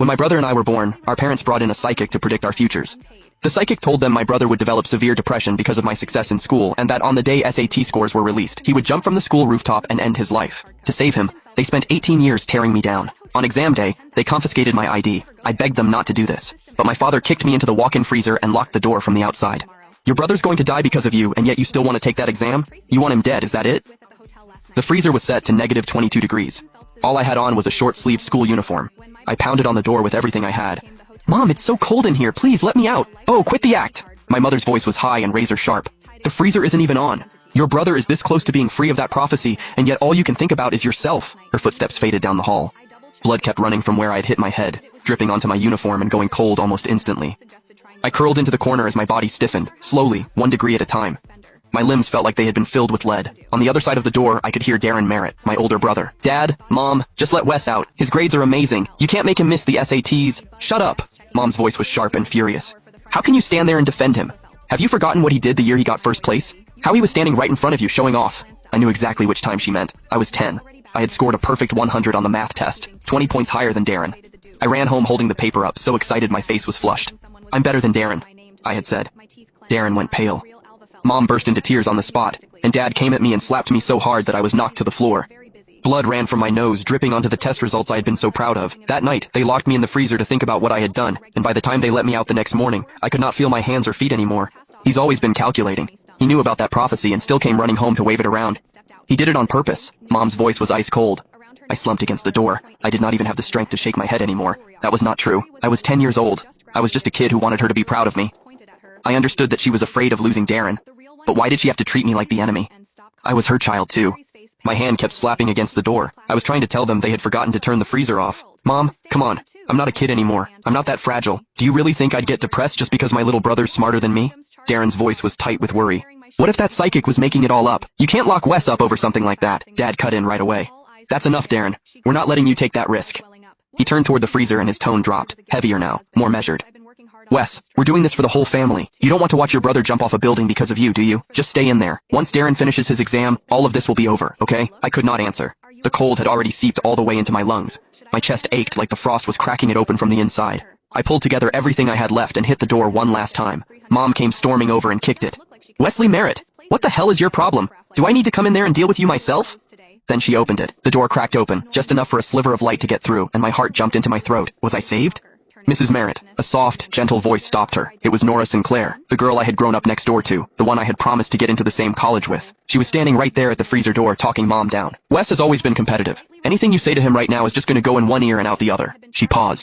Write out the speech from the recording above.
When my brother and I were born, our parents brought in a psychic to predict our futures. The psychic told them my brother would develop severe depression because of my success in school and that on the day SAT scores were released, he would jump from the school rooftop and end his life. To save him, they spent 18 years tearing me down. On exam day, they confiscated my ID. I begged them not to do this, but my father kicked me into the walk-in freezer and locked the door from the outside. Your brother's going to die because of you, and yet you still want to take that exam? You want him dead, is that it? The freezer was set to negative 22 degrees. All I had on was a short-sleeved school uniform. I pounded on the door with everything I had. Mom, it's so cold in here, please let me out. Oh, quit the act. My mother's voice was high and razor sharp. The freezer isn't even on. Your brother is this close to being free of that prophecy, and yet all you can think about is yourself. Her footsteps faded down the hall. Blood kept running from where I had hit my head, dripping onto my uniform and going cold almost instantly. I curled into the corner as my body stiffened, slowly, 1 degree at a time. My limbs felt like they had been filled with lead. On the other side of the door, I could hear Darren Merritt, my older brother. Dad, Mom, just let Wes out. His grades are amazing. You can't make him miss the SATs. Shut up. Mom's voice was sharp and furious. How can you stand there and defend him? Have you forgotten what he did the year he got first place? How he was standing right in front of you showing off? I knew exactly which time she meant. I was 10. I had scored a perfect 100 on the math test, 20 points higher than Darren. I ran home holding the paper up, so excited my face was flushed. I'm better than Darren, I had said. Darren went pale. Mom burst into tears on the spot, and Dad came at me and slapped me so hard that I was knocked to the floor. Blood ran from my nose, dripping onto the test results I had been so proud of. That night, they locked me in the freezer to think about what I had done, and by the time they let me out the next morning, I could not feel my hands or feet anymore. He's always been calculating. He knew about that prophecy and still came running home to wave it around. He did it on purpose. Mom's voice was ice cold. I slumped against the door. I did not even have the strength to shake my head anymore. That was not true. I was 10 years old. I was just a kid who wanted her to be proud of me. I understood that she was afraid of losing Darren. But why did she have to treat me like the enemy? I was her child too. My hand kept slapping against the door. I was trying to tell them they had forgotten to turn the freezer off. Mom, come on. I'm not a kid anymore. I'm not that fragile. Do you really think I'd get depressed just because my little brother's smarter than me? Darren's voice was tight with worry. What if that psychic was making it all up? You can't lock Wes up over something like that. Dad cut in right away. That's enough, Darren. We're not letting you take that risk. He turned toward the freezer and his tone dropped, heavier now, more measured. Wes, we're doing this for the whole family. You don't want to watch your brother jump off a building because of you, do you? Just stay in there. Once Darren finishes his exam, all of this will be over, okay? I could not answer. The cold had already seeped all the way into my lungs. My chest ached like the frost was cracking it open from the inside. I pulled together everything I had left and hit the door one last time. Mom came storming over and kicked it. Wesley Merritt, what the hell is your problem? Do I need to come in there and deal with you myself? Then she opened it. The door cracked open, just enough for a sliver of light to get through, and my heart jumped into my throat. Was I saved? Mrs. Merritt, a soft, gentle voice stopped her. It was Nora Sinclair, the girl I had grown up next door to, the one I had promised to get into the same college with. She was standing right there at the freezer door talking Mom down. Wes has always been competitive. Anything you say to him right now is just going to go in one ear and out the other. She paused.